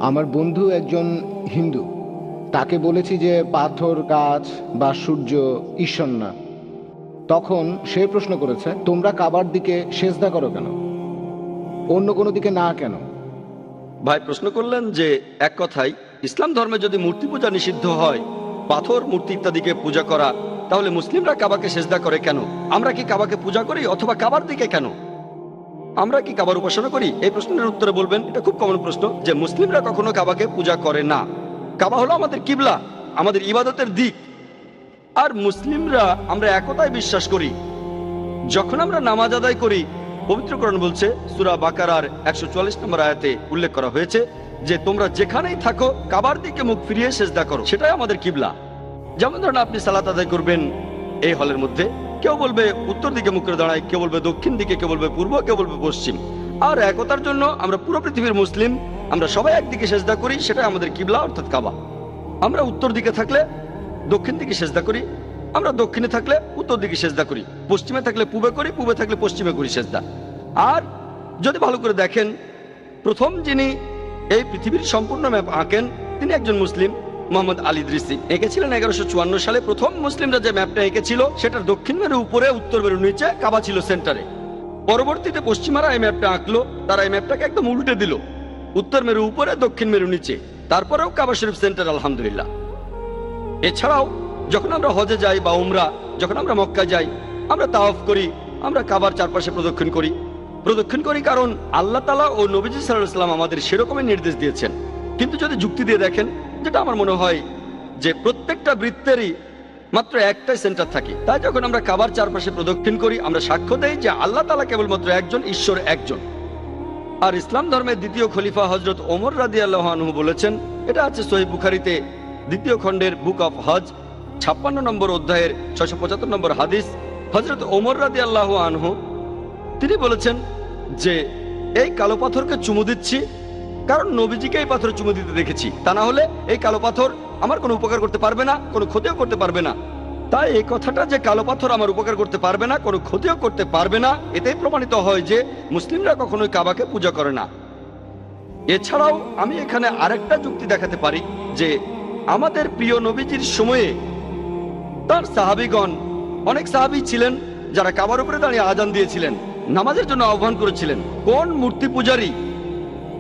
আমার বন্ধু একজন হিন্দু, তাকে বলেছি যে পাথর, গাছ বা সূর্য ঈশ্বর না। তখন সে প্রশ্ন করেছে, তোমরা কাবার দিকে সেজদা করো কেন, অন্য কোনো দিকে না কেন? ভাই প্রশ্ন করলেন যে এক কথায় ইসলাম ধর্মে যদি মূর্তি পূজা নিষিদ্ধ হয়, পাথর, মূর্তি ইত্যাদিকে পূজা করা, তাহলে মুসলিমরা কাবাকে সেজদা করে কেন? আমরা কি কাবাকে পূজা করি অথবা কাবার দিকে কেন? আমরা কি কাবার উপাসনা করি? এই প্রশ্নের উত্তরে বলবেন, এটা খুব কমন প্রশ্ন, যে মুসলিমরা কখনো কাবাকে পূজা করে না। কাবা হলো আমাদের কিবলা, আমাদের ইবাদতের দিক। আর মুসলিমরা আমরা একতায় বিশ্বাস করি। যখন আমরা নামাজ আদায় করি, পবিত্র কোরআন বলছে সূরা বাকারার 144 নম্বর আয়াতে উল্লেখ করা হয়েছে যে তোমরা যেখানেই থাকো কাবার দিকে মুখ ফিরিয়ে সেজদা করো, সেটাই আমাদের কিবলা। যেমন ধরেন আপনি সালাত আদায় করবেন এই হলের মধ্যে, কেউ বলবে উত্তর দিকে মুখ করে দাঁড়ায়, কেউ বলবে দক্ষিণ দিকে, কেউ বলবে পূর্ব, কেউ বলবে পশ্চিম। আর একতার জন্য আমরা পুরো পৃথিবীর মুসলিম, আমরা সবাই একদিকে সেজদা করি, সেটাই আমাদের কিবলা অর্থাৎ কাবা। আমরা উত্তর দিকে থাকলে দক্ষিণ দিকে সেজদা করি, আমরা দক্ষিণে থাকলে উত্তর দিকে সেজদা করি, পশ্চিমে থাকলে পূবে করি, পূবে থাকলে পশ্চিমে করি সেজদা। আর যদি ভালো করে দেখেন, প্রথম যিনি এই পৃথিবীর সম্পূর্ণ ম্যাপ আঁকেন তিনি একজন মুসলিম, মোহাম্মদ আলী ইদ্রিসি এঁকেছিলেন 1154 সালে। প্রথম মুসলিমরা যে ম্যাপটা এঁকেছিল সেটার দক্ষিণ মেরু উপরে, উত্তর মেরু নিচে, কাবা ছিল সেন্টারে। পরবর্তীতে পশ্চিমারা এই ম্যাপটা আঁকলো, তারা এই ম্যাপটাকে একদম উল্টে দিল, উত্তর মেরু উপরে, দক্ষিণ মেরু নিচে, তারপরেও কাবা শরীফ সেন্টার, আলহামদুলিল্লাহ। এছাড়াও যখন আমরা হজে যাই বা উমরা, যখন আমরা মক্কা যাই, আমরা তাওয়াফ করি, আমরা কাবার চারপাশে প্রদক্ষিণ করি কারণ আল্লাহ তাআলা ও নবীজি সাল্লাল্লাহু আলাইহি ওয়াসাল্লাম আমাদের সেরকমই নির্দেশ দিয়েছেন। কিন্তু যদি যুক্তি দিয়ে দেখেন, যেটা আমার মনে হয় যে প্রত্যেকটা বৃত্তেরই মাত্র একটাই সেন্টার থাকে, তাই যখন আমরা কাবার চারপাশে প্রদক্ষিণ করি আমরা সাক্ষ্য দেই যে আল্লাহ তাআলা কেবলমাত্র একজন, ঈশ্বর একজন। আর ইসলাম ধর্মের দ্বিতীয় খলিফা হযরত ওমর রাদিয়াল্লাহু আনহু বলেছেন, এটা আছে সহিহ বুখারীতে দ্বিতীয় খণ্ডের বুক অফ হজ 56 নম্বর অধ্যায়ের 675 নম্বর হাদিস। হযরত ওমর রাদিয়াল্লাহু আনহু তিনি বলেছেন যে এই কালো পাথরকে চুমু দিচ্ছি কারণ নবীজিকে এই পাথর চুমু দিতে দেখেছি, তা না হলে এই কালো পাথর আমার কোনো উপকার করতে পারবে না, কোনো ক্ষতিও করতে পারবে না। তাই এই কথাটা যে কালো পাথর আমার উপকার করতে পারবে না, কোনো ক্ষতিও করতে পারবে না, এতেই প্রমাণিত হয় যে মুসলিমরা কখনোই কাবাকে পূজা করে না। এছাড়াও আমি এখানে আরেকটা যুক্তি দেখাতে পারি যে আমাদের প্রিয় নবীজির সময়ে তার সাহাবীগণ, অনেক সাহাবী ছিলেন যারা কাবার উপরে দাঁড়িয়ে আজান দিয়েছিলেন, নামাজের জন্য আহ্বান করেছিলেন। কোন মূর্তি পূজারী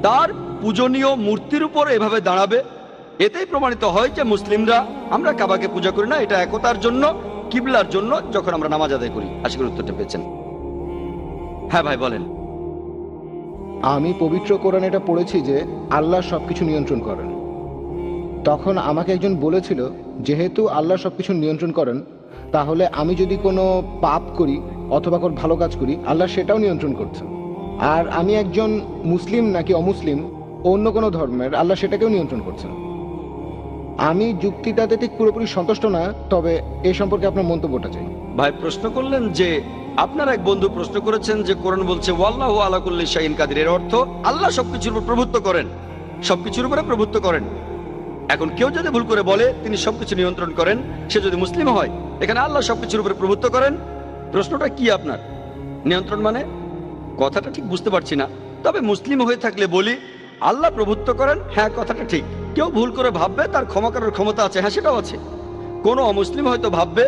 তার পূজনীয় মূর্তির উপর এভাবে দাঁড়াবে? এতেই প্রমাণিত হয় যে মুসলিমরা আমরা কাবাকে পূজা করি না, এটা একতার জন্য, কিবলার জন্য যখন আমরা নামাজ আদায় করি। আশা করি উত্তরটা পেয়েছেন। হ্যাঁ ভাই বলেন। আমি পবিত্র কোরআনে এটা পড়েছি যে আল্লাহ সবকিছু নিয়ন্ত্রণ করেন। তখন আমাকে একজন বলেছিল, যেহেতু আল্লাহ সবকিছু নিয়ন্ত্রণ করেন, তাহলে আমি যদি কোনো পাপ করি অথবা কোনো ভালো কাজ করি, আল্লাহ সেটাও নিয়ন্ত্রণ করছেন। আর আমি একজন মুসলিম নাকি অমুসলিম, অন্য কোনো ধর্মের, আল্লাহ সেটাকেও নিয়ন্ত্রণ করছেন। আমি যুক্তিটাতে ঠিক পুরোপুরি সন্তুষ্ট না, তবে এ সম্পর্কে আপনার মন্তব্যটা চাই। ভাই প্রশ্ন করলেন যে আপনার এক বন্ধু প্রশ্ন করেছেন যে কোরআন বলছে ওয়াল্লাহু আলা কুল্লি শাইইন কাদির, এর অর্থ আল্লাহ সবকিছুর উপর প্রভুত্ব করেন, সবকিছুর উপরে প্রভুত্ব করেন। এখন কেউ যদি ভুল করে বলে তিনি সবকিছু নিয়ন্ত্রণ করেন, সে যদি মুসলিম হয়, এখানে আল্লাহ সবকিছুর উপরে প্রভুত্ব করেন, প্রশ্নটা কি আপনার? নিয়ন্ত্রণ মানে কথাটা ঠিক বুঝতে পারছি না, তবে মুসলিম হয়ে থাকলে বলি আল্লাহ প্রভুত্ব করেন, হ্যাঁ কথাটা ঠিক। কেউ ভুল করে ভাববে তার ক্ষমা করার ক্ষমতা আছে, হ্যাঁ সেটাও আছে। কোনো অমুসলিম হয়তো ভাববে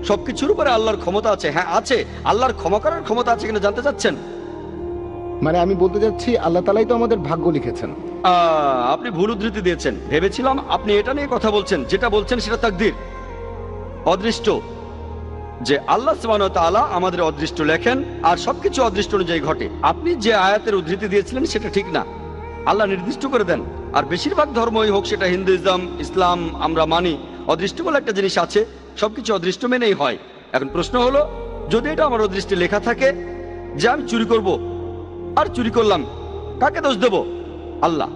সবকিছুর উপরে আল্লাহর ক্ষমতা আছে, হ্যাঁ আছে। আল্লাহর ক্ষমা করার ক্ষমতা আছে কিনা জানতে চাচ্ছেন? মানে আমি বলতে চাচ্ছি, আল্লাহ তাআলাই তো আমাদের ভাগ্য লিখেছেন। আপনি ভুল উদ্ধৃতি দিয়েছেন। ভেবেছিলাম আপনি এটা নিয়ে কথা বলছেন, যেটা বলছেন সেটা তাকদীর, অদৃষ্ট, যে আল্লাহ সুবহানাহু ওয়া তাআলা আমাদের অদৃষ্ট লেখেন আর সবকিছু অদৃষ্ট অনুযায়ী ঘটে। আপনি যে আয়াতের উদ্ধৃতি দিয়েছিলেন সেটা ঠিক না, আল্লাহ নির্দিষ্ট করে দেন। আর বেশিরভাগ ধর্মই হোক, সেটা হিন্দুইজম, ইসলাম, আমরা মানি অদৃষ্ট বলে একটা জিনিস আছে, সবকিছু অদৃষ্ট মেনেই হয়। এখন প্রশ্ন হলো, যদি এটা আমার অদৃষ্টে লেখা থাকে যে আমি চুরি করব আর চুরি করলাম, কাকে দোষ দেব? আল্লাহ।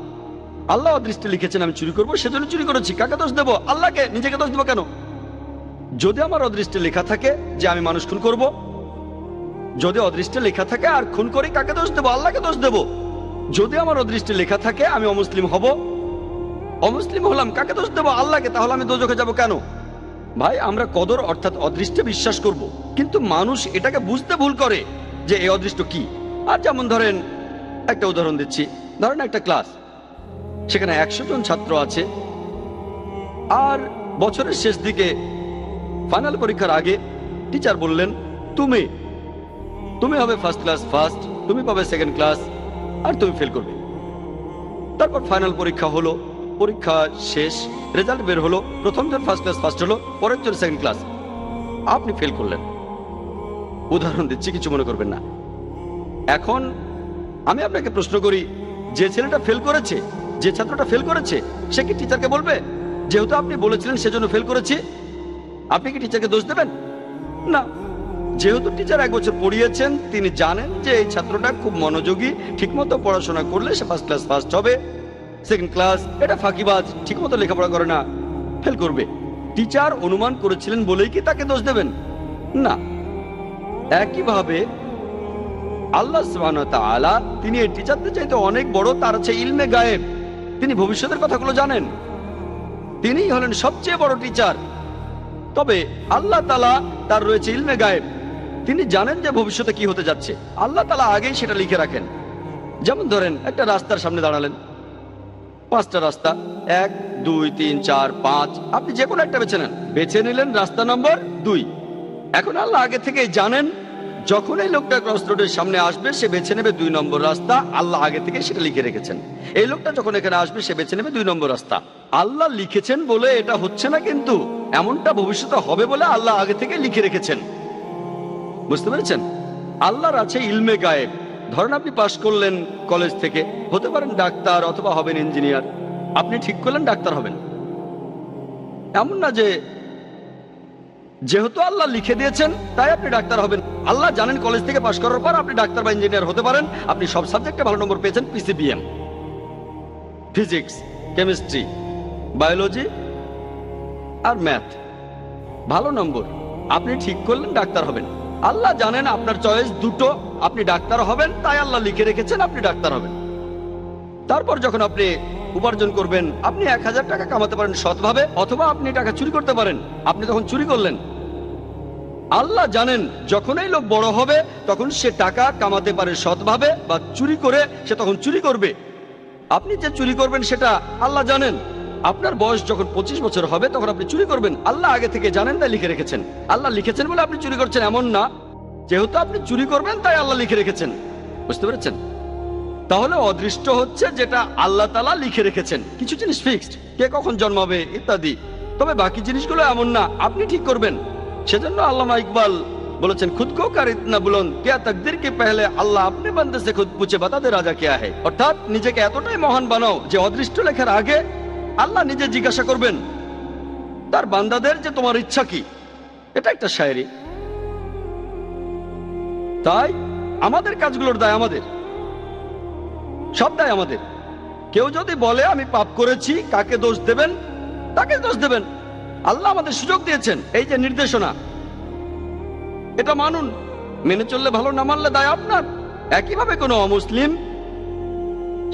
আল্লাহ অদৃষ্টে লিখেছেন আমি চুরি করব, সেজন্য চুরি করেছি, কাকে দোষ দেব? আল্লাহকে। নিজেকে দোষ দেবো কেন? যদি আমার অদৃষ্টে লেখা থাকে যে আমি মানুষ খুন করব, যদি অদৃষ্টে লেখা থাকে আর খুন করি, কাকে দোষ দেব? আল্লাহকে দোষ দেব। যদি আমার অদৃষ্টে লেখা থাকে আমি অমুসলিম হব, অমুসলিম হলাম, কাকে দোষ দেব? আল্লাহকে। তাহলে আমি দোজখে যাব কেন? ভাই আমরা কদর অর্থাৎ অদৃষ্টে বিশ্বাস করব, কিন্তু মানুষ এটাকে বুঝতে ভুল করে যে এই অদৃষ্ট কি। আর যেমন ধরেন একটা উদাহরণ দিচ্ছি, ধরেন একটা ক্লাস, সেখানে 100 জন ছাত্র আছে, আর বছরের শেষ দিকে ফাইনাল পরীক্ষার আগে টিচার বললেন, তুমি হবে ফার্স্ট ক্লাস ফার্স্ট, তুমি পাবে সেকেন্ড ক্লাস, আর তুমি ফেল করবে। তারপর ফাইনাল পরীক্ষা হলো, পরীক্ষা শেষ, রেজাল্ট বের হলো, প্রথম জন ফার্স্ট ক্লাস ফার্স্ট হলো, পরের জন সেকেন্ড ক্লাস, আপনি ফেল করলেন। উদাহরণ দিচ্ছি, কিছু মনে করবেন না। এখন আমি আপনাকে প্রশ্ন করি, যে ছেলেটা ফেল করেছে, যে ছাত্রটা ফেল করেছে, সে কি টিচারকে বলবে যেহেতু আপনি বলেছিলেন সেজন্য ফেল করেছি? আপনি কি টিচারকে দোষ দেবেন? না। যেহেতু টিচার 1 বছর পড়িয়েছেন, তিনি জানেন যে এই ছাত্রটা খুব মনোযোগী, ঠিকমতো পড়াশোনা করলে সে ফার্স্ট ক্লাস ফার্স্ট হবে, সেকেন্ড ক্লাস, এটা ফাঁকিবাজ, ঠিকমতো লেখাপড়া করে না, ফেল করবে। টিচার অনুমান করেছিলেন বলেই কি তাকে দোষ দেবেন? না। একইভাবে আল্লাহ সুবহানাহু ওয়া তাআলা, তিনি এই টিচারদের চাইতে অনেক বড়, তার আছে ইলমে গায়েব, তিনি ভবিষ্যতের কথাগুলো জানেন, তিনিই হলেন সবচেয়ে বড় টিচার। তবে আল্লাহ তাআলা, তার রয়েছে ইলমে গায়েব, তিনি জানেন যে ভবিষ্যতে কি হতে যাচ্ছে, আল্লাহ তাআলা আগেই সেটা লিখে রাখেন। যেমন ধরেন, একটা রাস্তার সামনে দাঁড়ালেন, 5টা রাস্তা, 1 2 3 4 5, আপনি যে কোনো একটা বেছে নেন, বেছে নিলেন রাস্তা নম্বর 2। এখন আল্লাহ আগে থেকে জানেন যখন এই লোকটা ক্রস রোডের সামনে আসবে সে বেছে নেবে 2 নম্বর রাস্তা, আল্লাহ আগে থেকে সেটা লিখে রেখেছেন। এই লোকটা যখন এখানে আসবে সে বেছে নেবে 2 নম্বর রাস্তা, আল্লাহ লিখেছেন বলে এটা হচ্ছে না, কিন্তু এমনটা ভবিষ্যতে হবে বলে আল্লাহ আগে থেকে লিখে রেখেছেন। বুঝতে পেরেছেন? আল্লাহর আছে ইলমে গায়েব। ধরেন আপনি পাশ করলেন কলেজ থেকে, হতে পারেন ডাক্তার অথবা হবেন ইঞ্জিনিয়ার, আপনি ঠিক করলেন ডাক্তার হবেন। এমন না যে যেহেতু আল্লাহ লিখে দিয়েছেন তাই আপনি ডাক্তার হবেন। আল্লাহ জানেন কলেজ থেকে পাশ করার পর আপনি ডাক্তার বা ইঞ্জিনিয়ার হতে পারেন। আপনি সব সাবজেক্টে ভালো নম্বর পেয়েছেন, পিসিবিএম, ফিজিক্স, কেমিস্ট্রি, বায়োলজি আর ম্যাথ, ভালো নম্বর, আপনি ঠিক করলেন ডাক্তার হবেন। আল্লাহ জানেন আপনার চয়েস দুটো, আপনি ডাক্তার হবেন, তাই আল্লাহ লিখে রেখেছেন আপনি ডাক্তার হবেন। তারপর যখন আপনি উপার্জন করবেন, আপনি 1000 টাকা কামাতে পারেন সৎভাবে, অথবা আপনি টাকা চুরি করতে পারেন, আপনি তখন চুরি করলেন। আল্লাহ জানেন যখন এই লোক বড় হবে তখন সে টাকা কামাতে পারে সৎভাবে, বা চুরি করে সে তখন চুরি করবে। আপনি যে চুরি করবেন সেটা আল্লাহ জানেন। আপনার বয়স যখন 25 বছর হবে তখন আপনি চুরি করবেন, আল্লাহ আগে থেকে জানেন, তাই লিখে রেখেছেন। আল্লাহ লিখেছেন বলে আপনি চুরি করছেন এমন না, যেহেতু আপনি চুরি করবেন তাই আল্লাহ লিখে রেখেছেন। বুঝতে পেরেছেন? তাহলে অদৃষ্ট হচ্ছে যেটা আল্লাহ তাআলা লিখে রেখেছেন। কিছু জিনিস ফিক্সড, কে কখন জন্মাবে ইত্যাদি, তবে বাকি জিনিসগুলো এমন না, আপনি ঠিক করবেন। সেজন্য আল্লামা ইকবাল বলেছেন, খুদ কো কার ইতনা বুলন্দ क्या तकदीर के पहले আল্লাহ अपने बंदे से खुद पूछे बता दे राजा क्या है। অর্থাৎ নিজেকে এতটাই মহান বানাও যে অদৃষ্ট লেখার আগে আল্লাহ নিজে জিজ্ঞাসা করবেন তার বান্দাদের যে তোমার ইচ্ছা কি। এটা একটা শায়রি। তাই আমাদের কাজগুলোর দায় আমাদের, সব দায় আমাদের। কেউ যদি বলে আমি পাপ করেছি, কাকে দোষ দেবেন? তাকে দোষ দেবেন। আল্লাহ আমাদের সুযোগ দিয়েছেন, এই যে নির্দেশনা, এটা মানুন, মেনে চললে ভালো, না মানলে দায় আপনার। একইভাবে কোনো অমুসলিম,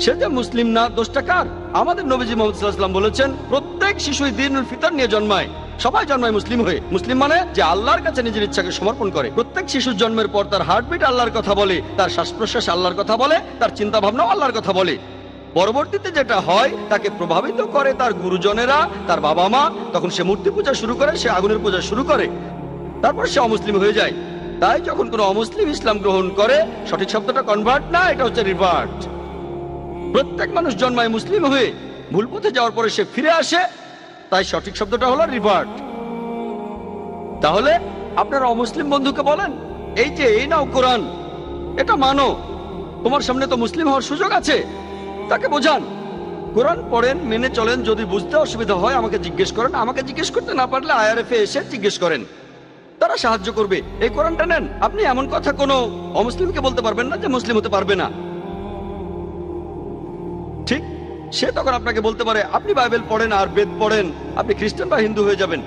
সে যে মুসলিম না, দোষটা কার? আমাদের নবীজি মুহাম্মদ সাল্লাল্লাহু আলাইহি ওয়াসাল্লাম বলেছেন, প্রত্যেক শিশুই দ্বীনুল ফিতর নিয়ে জন্মায়। সবাই জন্মায় মুসলিম হয়ে। মুসলিম মানে যে আল্লাহর কাছে নিজের ইচ্ছাকে সমর্পণ করে। প্রত্যেক শিশুর জন্মের পর তার হার্টবিট আল্লাহর কথা বলে, তার শ্বাস প্রশ্বাস আল্লাহর কথা বলে, তার চিন্তা ভাবনাও আল্লাহর কথা বলে। পরবর্তীতে যেটা হয় তাকে প্রভাবিত করে তার গুরুজনেরা, তার বাবা মা। তখন সে মূর্তি পূজা শুরু করে, সে আগুনের পূজা শুরু করে, তারপর সে অমুসলিম হয়ে যায়। তাই যখন কোনো অমুসলিম ইসলাম গ্রহণ করে, সঠিক শব্দটা কনভার্ট না, এটা হচ্ছে রিভার্ট। প্রত্যেক মানুষ জন্মায় মুসলিম হয়ে, ভুল পথে যাওয়ার পরে সে ফিরে আসে, তাই সঠিক শব্দটা হলো রিভার্ট। তাহলে আপনার অমুসলিম বন্ধুকে বলেন, এই যে এই নাও কোরআন, এটা মানো, তোমার সামনে তো মুসলিম হওয়ার সুযোগ আছে। তাকে বোঝান, কোরআন পড়েন, মেনে চলেন। যদি বুঝতে অসুবিধা হয় আমাকে জিজ্ঞেস করেন, আমাকে জিজ্ঞেস করতে না পারলে আইআরএফে এসে জিজ্ঞেস করেন, তারা সাহায্য করবে। এই কোরআনটা নেন। আপনি এমন কথা কোনো অমুসলিমকে বলতে পারবেন না যে মুসলিম হতে পারবে না। ঠিক, সে তখন আপনাকে বলতে পারে, আপনি বাইবেল পড়েন আর বেদ পড়েন, আপনি খ্রিস্টান বা হিন্দু হয়ে যাবেন।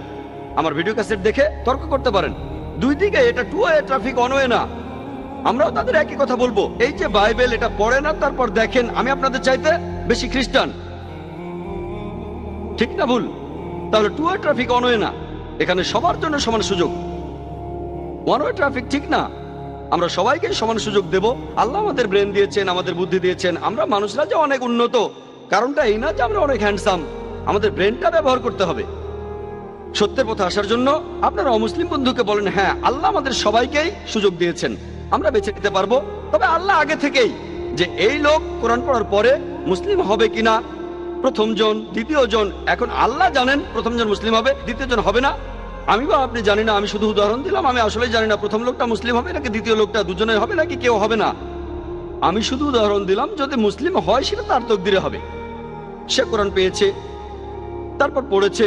আমার ভিডিও ক্যাসেট দেখে তর্ক করতে পারেন। দুই দিকে, এটা two way traffic, one way না। আমরাও তাদের একই কথা বলবো, এই যে বাইবেল এটা পড়েন আর তারপর দেখেন আমি আপনাদের চাইতে বেশি খ্রিস্টান। ঠিক না ভুল? তাহলে two way traffic, one way না। এখানে সবার জন্য সমান সুযোগ। ওয়ান ওয়ে ট্রাফিক ঠিক না। আমরা সবাইকে সমান সুযোগ দেব। আল্লাহ আমাদের ব্রেন দিয়েছেন, আমাদের বুদ্ধি দিয়েছেন। আমরা মানুষরা যে অনেক উন্নত কারণটা এই না যে আমরা অনেক হ্যান্ডসাম, আমাদের ব্রেনটা ব্যবহার করতে হবে। সত্যের পথে আসার জন্য আপনারা অমুসলিম বন্ধুকে বলেন, হ্যাঁ আল্লাহ আমাদের সবাইকেই সুযোগ দিয়েছেন, আমরা বেছে নিতে পারবো। তবে আল্লাহ আগে থেকেই যে এই লোক কোরআন পড়ার পরে মুসলিম হবে কিনা, প্রথম জন দ্বিতীয় জন, এখন আল্লাহ জানেন প্রথম জন মুসলিম হবে, দ্বিতীয় জন হবে না। আমি বা আপনি জানি না, আমি শুধু উদাহরণ দিলাম, আমি আসলে জানি না প্রথম লোকটা মুসলিম হবে নাকি দ্বিতীয় লোকটা, দুজনে হবে নাকি কেউ হবে না। আমি শুধু উদাহরণ দিলাম, যদি মুসলিম হয় সেটা তার তকদিরে হবে। সে কোরআন পেয়েছে, তারপর পড়েছে,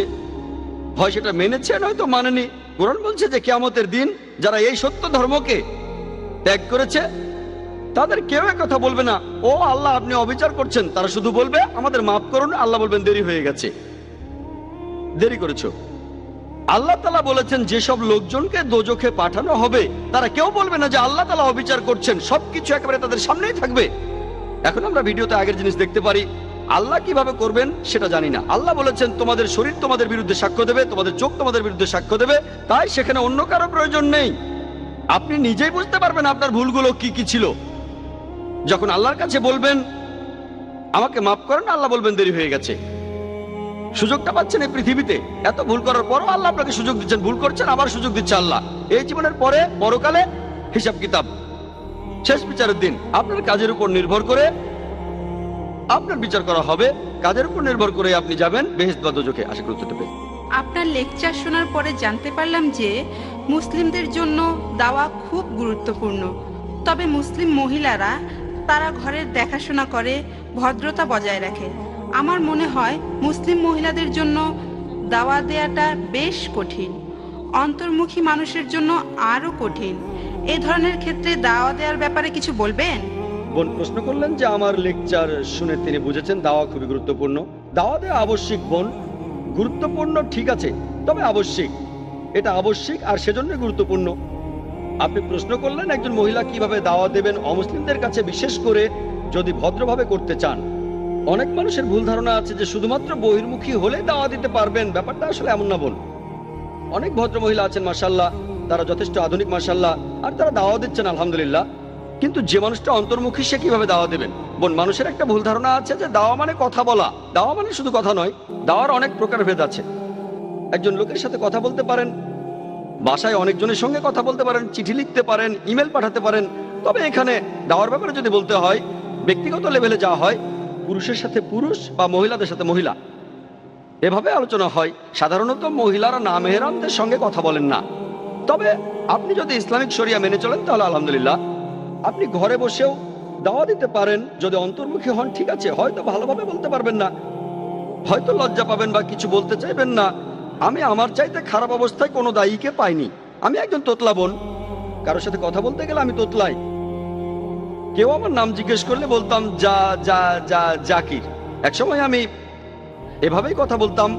হয় সেটা মেনেছে নয়তো মানেনি। কোরআন বলছে যে কিয়ামতের দিন যারা এই সত্য ধর্মকে ত্যাগ করেছে তাদের কেউ কথা বলবে না, ও আল্লাহ আপনি অবিচার করছেন। তারা শুধু বলবে আমাদের মাফ করুন। আল্লাহ বলবেন দেরি হয়ে গেছে, দেরি করেছো। আল্লাহ তাআলা বলেছেন যেসব লোকজনকে দোজখে পাঠানো হবে তারা কেউ বলবে না যে আল্লাহ তাআলা অবিচার করছেন, সবকিছু একেবারে তাদের সামনেই থাকবে। এখন আমরা ভিডিওতে আগের জিনিস দেখতে পারি, আল্লাহ কিভাবে করবেন সেটা জানি না। আল্লাহ বলেছেন তোমাদের শরীর তোমাদের বিরুদ্ধে সাক্ষ্য দেবে, তোমাদের চোখ তোমাদের বিরুদ্ধে সাক্ষ্য দেবে, তাই সেখানে অন্য কারো প্রয়োজন নেই। আপনি নিজেই বুঝতে পারবেন আপনার ভুলগুলো কি কি ছিল। যখন আল্লাহর কাছে বলবেন আমাকে মাফ করেন, আল্লাহ বলবেন দেরি হয়ে গেছে। সুযোগটা পাচ্ছেন এই পৃথিবীতে, এত ভুল করার পরও আল্লাহ আপনাকে সুযোগ দিচ্ছেন, ভুল করছেন আবার সুযোগ দিচ্ছে আল্লাহ। এই জীবনের পরে পরকালে হিসাব কিতাব, শেষ বিচারের দিন আপনার কাজের উপর নির্ভর করে আপনার বিচার করা হবে। কাজের উপর নির্ভর করে আপনি যাবেন বেহেশত বা দোজখে। আশা করি উত্তরটা পেয়ে। আপনার লেকচার শোনার পরে জানতে পারলাম যে মুসলিমদের জন্য দাওয়া খুব গুরুত্বপূর্ণ। তবে মুসলিম মহিলারা তারা ঘরের দেখাশোনা করে, ভদ্রতা বজায় রাখে। আমার মনে হয় মুসলিম মহিলাদের জন্য দাওয়া দেয়াটা বেশ কঠিন, অন্তর্মুখী মানুষের জন্য আরো কঠিন। এই ধরনের ক্ষেত্রে দাওয়া দেওয়ার ব্যাপারে কিছু বলবেন? বোন প্রশ্ন করলেন যে আমার লেকচার শুনে তিনি বুঝেছেন দাওয়া খুবই গুরুত্বপূর্ণ। দাওয়া দেওয়া আবশ্যিক বোন, গুরুত্বপূর্ণ ঠিক আছে, তবে আবশ্যিক, এটা আবশ্যিক আর সেজন্য গুরুত্বপূর্ণ। আপনি প্রশ্ন করলেন একজন মহিলা কিভাবে দাওয়া দেবেন অমুসলিমদের কাছে, বিশেষ করে যদি ভদ্রভাবে করতে চান। অনেক মানুষের ভুল ধারণা আছে যে শুধুমাত্র বহির্মুখী হলে দাওয়া দিতে পারবেন, ব্যাপারটা আসলে এমন না বোন। অনেক ভদ্র মহিলা আছেন মাশাআল্লাহ, তারা যথেষ্ট আধুনিক মাশাআল্লাহ, আর তারা দাওয়া দিচ্ছেন আলহামদুলিল্লাহ। কিন্তু যে মানুষটা অন্তর্মুখী সে কিভাবে দাওয়া দেবেন? বোন, মানুষের একটা ভুল ধারণা আছে যে দাওয়া মানে কথা বলা। দাওয়া মানে শুধু কথা নয়, দাওয়ার অনেক প্রকারভেদ আছে। একজন লোকের সাথে কথা বলতে পারেন, বাসায় অনেকজনের সঙ্গে কথা বলতে পারেন, চিঠি লিখতে পারেন, ইমেল পাঠাতে পারেন। তবে এখানে দাওয়ার ব্যাপারে যদি বলতে হয়, ব্যক্তিগত লেভেলে যাওয়া হয়, পুরুষের সাথে পুরুষ বা মহিলাদের সাথে মহিলা, এভাবে আলোচনা হয়। সাধারণত মহিলারা না মেহরামদের সঙ্গে কথা বলেন না। তবে আপনি যদি ইসলামিক শরিয়া মেনে চলেন তাহলে আলহামদুলিল্লাহ আপনি ঘরে বসেও দাওয়া দিতে পারেন। যদি অন্তর্মুখী হন ঠিক আছে, হয়তো ভালোভাবে বলতে পারবেন না, হয়তো লজ্জা পাবেন বা কিছু বলতে চাইবেন না। আমি আমার চাইতে খারাপ অবস্থায় কোনো দায়ীকে পাইনি। আমি একজন তোতলা বোন, কারোর সাথে কথা বলতে গেলে আমি তোতলাই। কেউ আমার নাম জিজ্ঞেস করলে বলতাম যা যা যা জাকির। একসময় আমি এভাবেই কথা বলতাম।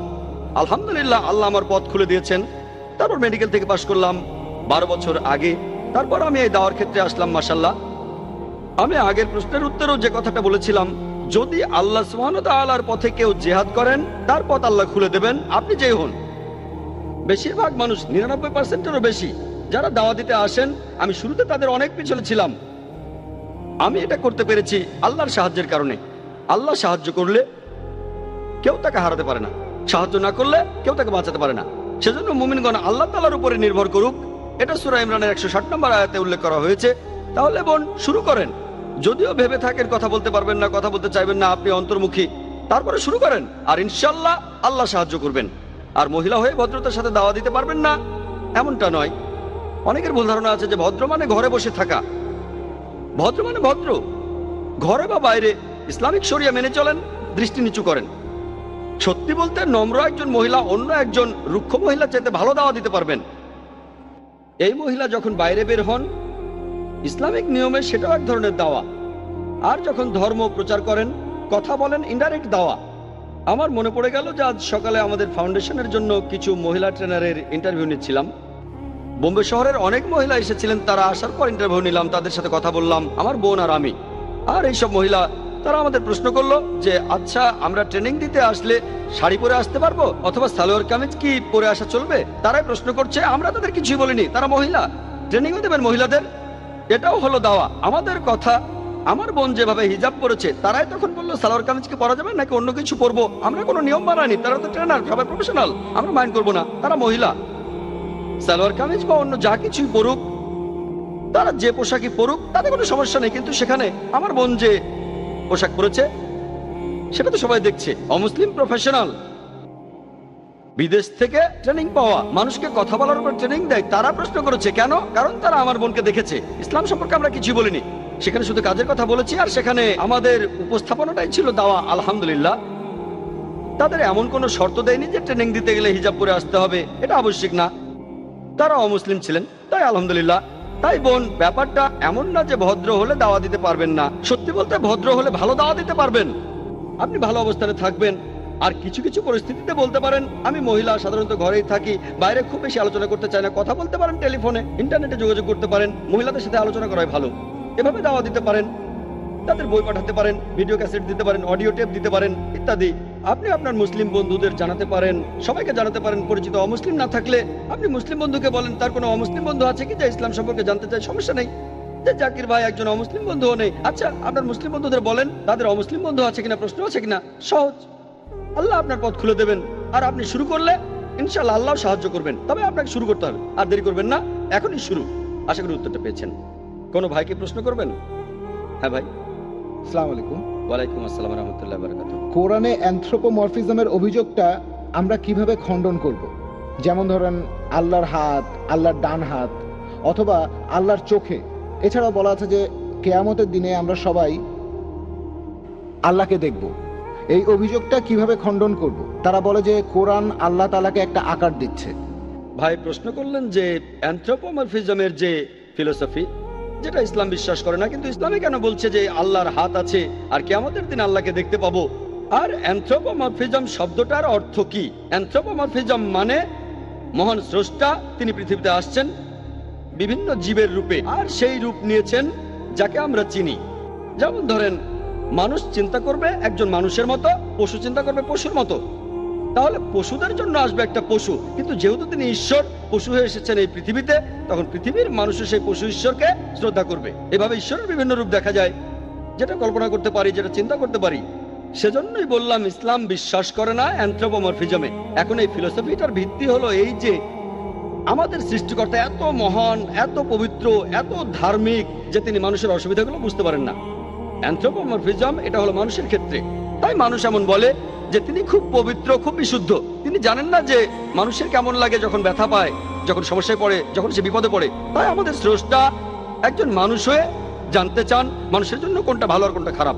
আলহামদুলিল্লাহ আল্লাহ আমার পথ খুলে দিয়েছেন। তারপর মেডিকেল থেকে পাশ করলাম 12 বছর আগে। তারপর আমি এই দাওয়ার ক্ষেত্রে আসলাম মাশাআল্লাহ। আমি আগের প্রশ্নের উত্তরেও যে কথাটা বলেছিলাম, যদি আল্লাহ সুবহানাহু ওয়া তাআলার পথে কেউ জিহাদ করেন তার পথ আল্লাহ খুলে দেবেন, আপনি যেই হন। বেশিরভাগ মানুষ 99%-এরও বেশি যারা দাওয়া দিতে আসেন, আমি শুরুতে তাদের অনেক পিছনে ছিলাম। আমি এটা করতে পেরেছি আল্লাহর সাহায্যের কারণে। আল্লাহ সাহায্য করলে কেউ তাকে হারাতে পারে না, সাহায্য না করলে কেউ তাকে বাঁচাতে পারে না। সেজন্য মুমিনগণ আল্লাহ তাআলার উপরে নির্ভর করুক। এটা সূরা ইমরানের 160 নম্বর আয়াতে উল্লেখ করা হয়েছে। তাহলে বোন শুরু করেন। যদিও ভেবে থাকেন কথা বলতে পারবেন না, কথা বলতে চাইবেন না, আপনি অন্তর্মুখী, তারপরে শুরু করেন, আর ইনশাআল্লাহ আল্লাহ সাহায্য করবেন। আর মহিলা হয়ে ভদ্রতার সাথে দাওয়া দিতে পারবেন না এমনটা নয়। অনেকের ভুল ধারণা আছে যে ভদ্র মানে ঘরে বসে থাকা। ভদ্র মানে ভদ্র, ঘরে বা বাইরে ইসলামিক শরিয়া মেনে চলেন, দৃষ্টি নিচু করেন। সত্যি বলতে নম্র একজন মহিলা অন্য একজন রুক্ষ মহিলা চাইতে ভালো দাওয়া দিতে পারবেন। এই মহিলা যখন বাইরে বের হন ইসলামিক নিয়মে সেটাও এক ধরনের দাওয়া। আর যখন ধর্ম প্রচার করেন, কথা বলেন, ইনডাইরেক্ট দাওয়া। আমার মনে পড়ে গেল যে আজ সকালে আমাদের ফাউন্ডেশনের জন্য কিছু মহিলা ট্রেনারের ইন্টারভিউ নিচ্ছিলাম। বোম্বে শহরের অনেক মহিলা এসেছিলেন। তারা আসার পর ইন্টারভিউ নিলাম, তাদের সাথে কথা বললাম, আমার বোন আর আমি। আর এইসব মহিলা তারা আমাদের প্রশ্ন করলো যে আচ্ছা আমরা ট্রেনিং দিতে আসলে শাড়ি পরে আসতে পারবো অথবা সালোয়ার কামিজ কি পরে আসা চলবে? তারাই প্রশ্ন করছে, আমরা তাদের কিছুই বলিনি। তারা মহিলা, ট্রেনিংও দেবেন মহিলাদের, এটাও হলো দাওয়া। আমাদের কথা আমার বোন যেভাবে হিজাব পরেছে, তারাই তখন বললো সালোয়ার কামিজকে পরা যাবে নাকি অন্য কিছু পরবো। আমরা কোনো নিয়ম বানাইনি, তারা তো ট্রেনার, সবাই প্রফেশনাল, আমরা মাইন্ড করবো না। তারা মহিলা, সালোয়ার কামিজ বা অন্য যা কিছুই পরুক, তারা যে পোশাকই পরুক, তাতে কোনো সমস্যা নেই। কিন্তু সেখানে আমার বোন যে পোশাক পরেছে সেটা তো সবাই দেখছে। অমুসলিম প্রফেশনাল বিদেশ থেকে ট্রেনিং পাওয়া মানুষকে কথা বলার উপর ট্রেনিং দেয়, তারা প্রশ্ন করেছে কেন? কারণ তারা আমার বোনকে দেখেছে। ইসলাম সম্পর্কে আমরা কিছু বলিনি, সেখানে শুধু কাজের কথা বলেছি। আর সেখানে আমাদের উপস্থাপনাটাই ছিল দাওয়া। আলহামদুলিল্লাহ, তাদের এমন কোনো শর্ত দেয়নি যে ট্রেনিং দিতে গেলে হিজাব পরে আসতে হবে, এটা আবশ্যিক না। তারা অমুসলিম ছিলেন, তাই আলহামদুলিল্লাহ। তাই বোন, ব্যাপারটা এমন না যে ভদ্র হলে দাওয়া দিতে পারবেন না। সত্যি বলতে ভদ্র হলে ভালো দাওয়া দিতে পারবেন, আপনি ভালো অবস্থানে থাকবেন। আর কিছু কিছু পরিস্থিতিতে বলতে পারেন আমি মহিলা, সাধারণত ঘরেই থাকি, বাইরে খুব বেশি আলোচনা করতে চাই না, কথা বলতে পারেন টেলিফোনে, ইন্টারনেটে যোগাযোগ করতে পারেন, মহিলাদের সাথে আলোচনা করাই ভালো। এভাবে দাওয়া দিতে পারেন, তাদের বই পাঠাতে পারেন, ভিডিও ক্যাসেট দিতে পারেন, অডিও টেপ দিতে পারেন ইত্যাদি। আপনি আপনার মুসলিম বন্ধুদের জানাতে পারেন, সবাইকে জানাতে পারেন। পরিচিত অমুসলিম না থাকলে আপনি মুসলিম বন্ধুকে বলেন তার কোনো অমুসলিম বন্ধু আছে কি যে ইসলাম সম্পর্কে জানতে চায়, সমস্যা নেই। যে জাকির ভাই একজন অমুসলিম বন্ধুও নেই, আচ্ছা আপনার মুসলিম বন্ধুদের বলেন তাদের অমুসলিম বন্ধু আছে কিনা, প্রশ্ন আছে কিনা। সহজ, আল্লাহ আপনার পথ খুলে দেবেন। আর আপনি শুরু করলে ইনশাআল্লাহ আল্লাহ সাহায্য করবেন। তবে আপনাকে শুরু করতে হবে, আর দেরি করবেন না, এখনই শুরু। আশা করি উত্তরটা পেয়েছেন। কোনো ভাইকে প্রশ্ন করবেন? হ্যাঁ ভাই। আসসালামু আলাইকুম। ওয়ালাইকুম আসসালাম রহমতুল্লাহ বারাকাতুহু। কোরআনে অ্যানথ্রোপোমরফিজমের অভিযোগটা আমরা কিভাবে খণ্ডন করব? যেমন ধরেন আল্লাহর হাত, আল্লাহর ডান হাত, অথবা আল্লাহর চোখে। এছাড়াও বলা আছে যে কেয়ামতের দিনে আমরা সবাই আল্লাহকে দেখব। এই অভিযোগটা কিভাবে খণ্ডন করব? তারা বলে যে কোরআন আল্লাহ তাআলাকে একটা আকার দিচ্ছে। ভাই প্রশ্ন করলেন যে অ্যানথ্রোপোমরফিজমের যে ফিলোসফি, যেটা ইসলাম বিশ্বাস করে না, কিন্তু ইসলামে কেন বলছে যে আল্লাহর হাত আছে আর কিয়ামতের দিন আল্লাহকে দেখতে পাবো। আর অ্যানথ্রোপোমরফিজম শব্দটার অর্থ কি? অ্যানথ্রোপোমরফিজম মানে মহান স্রষ্টা তিনি পৃথিবীতে আসছেন বিভিন্ন জীবের রূপে, আর সেই রূপ নিয়েছেন যাকে আমরা চিনি। যেমন ধরেন মানুষ চিন্তা করবে একজন মানুষের মতো, পশু চিন্তা করবে পশুর মতো। তাহলে পশুদের জন্য আসবে একটা পশু, কিন্তু যেহেতু তিনি ঈশ্বর পশু হয়ে এসেছেন এই পৃথিবীতে, তখন পৃথিবীর মানুষও সেই পশু ঈশ্বরকে শ্রদ্ধা করবে। এভাবে ঈশ্বরের বিভিন্ন রূপ দেখা যায়, যেটা কল্পনা করতে পারি, যেটা চিন্তা করতে পারি। সেজন্যই বললাম ইসলাম বিশ্বাস করে না অ্যানথ্রোপোমরফিজমে। এখন এই ফিলোসফিটার ভিত্তি হলো এই যে আমাদের সৃষ্টিকর্তা এত মহান, এত পবিত্র, এত ধার্মিক যে তিনি মানুষের অসুবিধাগুলো বুঝতে পারেন না। অ্যানথ্রোপোমরফিজম এটা হলো মানুষের ক্ষেত্রে। তাই মানুষ এমন বলে যে তিনি খুব পবিত্র, খুব বিশুদ্ধ। তিনি জানেন না যে মানুষের কেমন লাগে যখন ব্যথা পায়, যখন সমস্যায় পড়ে, যখন সে বিপদে পড়ে। তাই আমাদের স্রষ্টা একজন মানুষ হয়ে জানতে চান মানুষের জন্য কোনটা ভালো আর কোনটা খারাপ।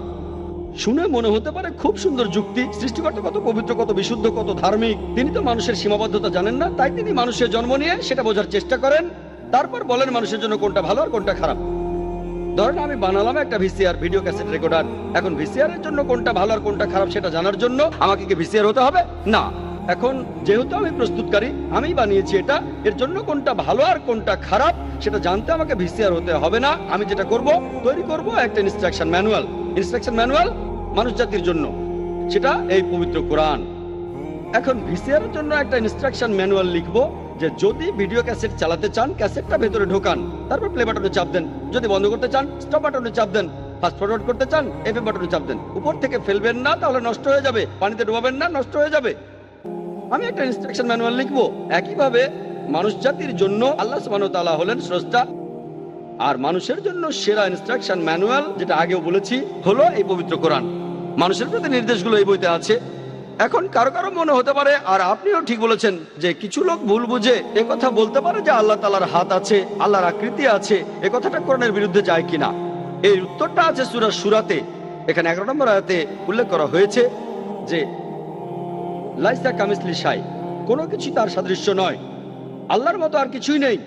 শুনে মনে হতে পারে খুব সুন্দর যুক্তি, সৃষ্টিকর্তা কত পবিত্র, কত বিশুদ্ধ, কত ধার্মিক। তিনি তো মানুষের সীমাবদ্ধতা জানেন না, তাই তিনি মানুষের জন্ম নিয়ে সেটা বোঝার চেষ্টা করেন, তারপর বলেন মানুষের জন্য কোনটা ভালো আর কোনটা খারাপ। ধরেন আমি বানালাম একটা ভিসিআর, ভিডিও ক্যাসেট রেকর্ডার। এখন ভিসিআর এর জন্য কোনটা ভালো আর কোনটা খারাপ সেটা জানার জন্য আমাকে কি ভিসিআর হতে হবে? না। এখন যেহেতু আমি প্রস্তুতকারী, আমি বানিয়েছি এটা, এর জন্য কোনটা ভালো আর কোনটা খারাপ সেটা জানতে আমাকে ভিসিআর হতে হবে না। আমি যেটা করব, তৈরি করব একটা ইনস্ট্রাকশন ম্যানুয়াল। ইনস্ট্রাকশন ম্যানুয়াল মানুষ জাতির জন্য, সেটা এই পবিত্র কোরআন। এখন ভিসিআর এর জন্য একটা ইনস্ট্রাকশন ম্যানুয়াল লিখবো যে যদি ভিডিও ক্যাসেট চালাতে চান ক্যাসেটটা ভেতরে ঢোকান, তারপর প্লে বাটনে চাপ দেন। যদি বন্ধ করতে চান স্টপ বাটনে চাপ দেন। ফাস্ট ফরওয়ার্ড করতে চান এফএম বাটনে চাপ দেন। উপর থেকে ফেলবেন না, তাহলে নষ্ট হয়ে যাবে। পানিতে ডোবাবেন না, নষ্ট হয়ে যাবে। আমি একটা ইনস্ট্রাকশন ম্যানুয়াল লিখবো। একইভাবে মানুষ জাতির জন্য আল্লাহ সুবহানাহু ওয়া তাআলা হলেন স্রষ্টা, আর মানুষের জন্য সেরা ইনস্ট্রাকশন ম্যানুয়াল, যেটা আগেও বলেছি, হলো এই পবিত্র কোরআন। মানুষের প্রতি নির্দেশগুলো এই বইতে আছে। এখন কারো কারো মনে হতে পারে, আর আপনিও ঠিক বলেছেন, যে কিছু লোক ভুল বুঝে কথা বলতে পারে যে আল্লাহ তাআলার হাত আছে, আল্লাহর আকৃতি আছে। এ কথাটা কোরআনের বিরুদ্ধে যায় কিনা? এই উত্তরটা আছে সূরা সূরাতে। এখানে 11 নম্বর আয়াতে উল্লেখ করা হয়েছে যে লাইসা কামিসলি শাই, কোনো কিছু তার সাদৃশ্য নয়। আল্লাহর মতো আর কিছুই নেই।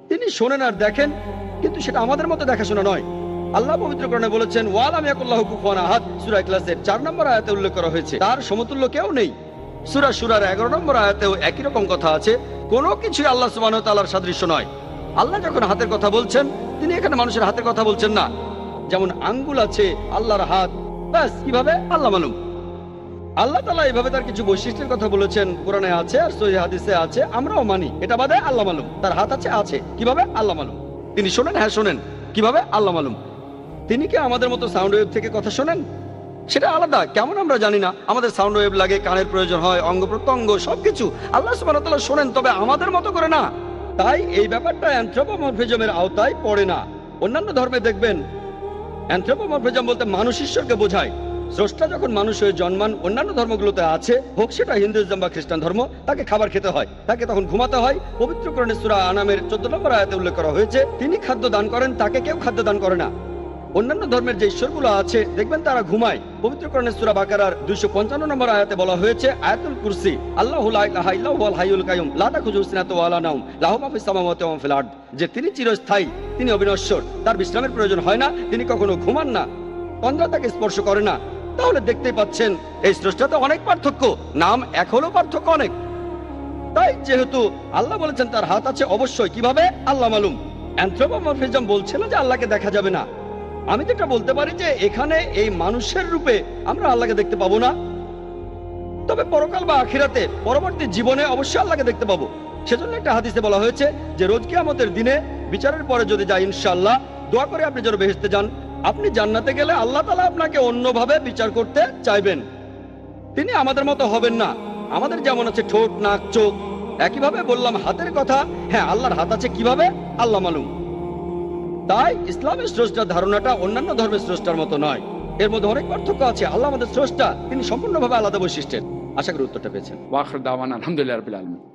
তিনি শোনেন আর দেখেন, কিন্তু সেটা আমাদের মতো দেখাশোনা নয়। আল্লাহ পবিত্র কোরআনে বলেছেন ওয়া লাম ইয়াকুল্লাহু কুফুয়ান আহাদ, সূরা ইখলাসের 4 নম্বর আয়াতে উল্লেখ করা হয়েছে তার সমতুল্য কেউ নেই। সূরা সূরার 11 নম্বর আয়াতেও একই রকম কথা আছে, কোনো কিছুই আল্লাহ সুবহানাহু ওয়া তাআলার সাদৃশ্য নয়। আল্লাহ যখন হাতের কথা বলছেন, তিনি এখানে মানুষের হাতের কথা বলছেন না। যেমন আঙ্গুল আছে, আল্লাহর হাত, ব্যাস। কিভাবে? আল্লাহ মালুম। আল্লাহ তাআলা এভাবে তার কিছু বৈশিষ্ট্যের কথা বলেছেন, কোরআনে আছে আর সহিহ হাদিসে আছে, আমরাও মানি। এটা বাদে আল্লাহ মালুম। তার হাত আছে, আছে। কিভাবে? আল্লাহ মালুম। তিনি শোনেন, হ্যাঁ শোনেন। কিভাবে? আল্লাহ মালুম। তিনি কি আমাদের মতো সাউন্ড ওয়েভ থেকে কথা শোনেন? সেটা আলাদা, কেমন আমরা জানি না। আমাদের সাউন্ড ওয়েভ লাগে, কানের প্রয়োজন হয়, অঙ্গ প্রত্যঙ্গ সবকিছু আল্লাহ সুবহানাহু ওয়া তাআলা শোনেন, তবে আমাদের মতো করে না। তাই এই ব্যাপারটা অ্যানথ্রোপোমরফিজমের আওতায় পড়ে না। অন্যান্য ধর্মে দেখবেন অ্যানথ্রোপোমরফিজম বলতে মানুষ ঈশ্বরকে বোঝায়। স্রষ্টা যখন মানুষ হয়ে জন্মান, অন্যান্য ধর্মগুলোতে আছে, হোক সেটা হিন্দুইজম বা খ্রিস্টান ধর্ম, তাকে খাবার খেতে হয়, তাকে তখন ঘুমাতে হয়। পবিত্র কোরআনে সূরা আনামের 14 নম্বর আয়াতে উল্লেখ করা হয়েছে, তিনি খাদ্য দান করেন, তাকে কেউ খাদ্য দান করে না। অন্যান্য ধর্মের যে ঈশ্বরগুলো আছে দেখবেন তারা ঘুমায়। পবিত্র কোরআনে সূরা বাকারার 255 নম্বর আয়াতে বলা হয়েছে, আয়াতুল কুরসি, আল্লাহু লা ইলাহা ইল্লাহু হুয়াল হাইয়ুল কাইয়ুম লা তাখুযুহু সিনাতুন ওয়া লা নাওম লাহু মা ফিস সামাওয়াতি ওয়া মা ফিল আরদ, যে তিনি চিরস্থায়ী, তিনি অবিনশ্বর, তার বিশ্রামের প্রয়োজন হয় না, তিনি কখনো ঘুমান না, তন্দ্রা তাকে স্পর্শ করে না। তাহলে দেখতেই পাচ্ছেন এই স্রষ্টাতে অনেক পার্থক্য, নাম এক হলেও পার্থক্য অনেক। তাই যেহেতু আল্লাহ বলেছেন তার হাত আছে, অবশ্যই কিভাবে আল্লাহ মালুম। অ্যানথ্রোপোমরফিজম বলছে না যে আল্লাহকে দেখা যাবে না। আমি তো এটা বলতে পারি যে এখানে এই মানুষের রূপে আমরা আল্লাহকে দেখতে পাবো না, তবে পরকাল বা আখিরাতে পরবর্তী জীবনে অবশ্যই আল্লাহকে দেখতে পাবো। সেজন্য একটা হাদিসে বলা হয়েছে যে রোজ কিয়ামতের দিনে বিচারের পরে যদি যায়, ইনশাআল্লাহ দোয়া করে আপনি যেন বেহেশতে যান। আপনি জান্নাতে গেলে আল্লাহ তাআলা আপনাকে অন্যভাবে বিচার করতে চাইবেন। তিনি আমাদের মতো হবেন না। আমাদের যেমন আছে ঠোঁট, নাক, চোখ, একইভাবে বললাম হাতের কথা, হ্যাঁ আল্লাহর হাত আছে, কিভাবে আল্লাহ মালুম। তাই ইসলামের স্রষ্টার ধারণাটা অন্যান্য ধর্মের স্রষ্টার মতো নয়, এর মধ্যে অনেক পার্থক্য আছে। আল্লাহ আমাদের স্রষ্টা, তিনি সম্পূর্ণভাবে আলাদা বৈশিষ্ট্যের। আশা করি উত্তরটা পেয়েছেন। ওয়া আখির দাওয়ানা আলহামদুলিল্লাহি রাব্বিল আলামিন।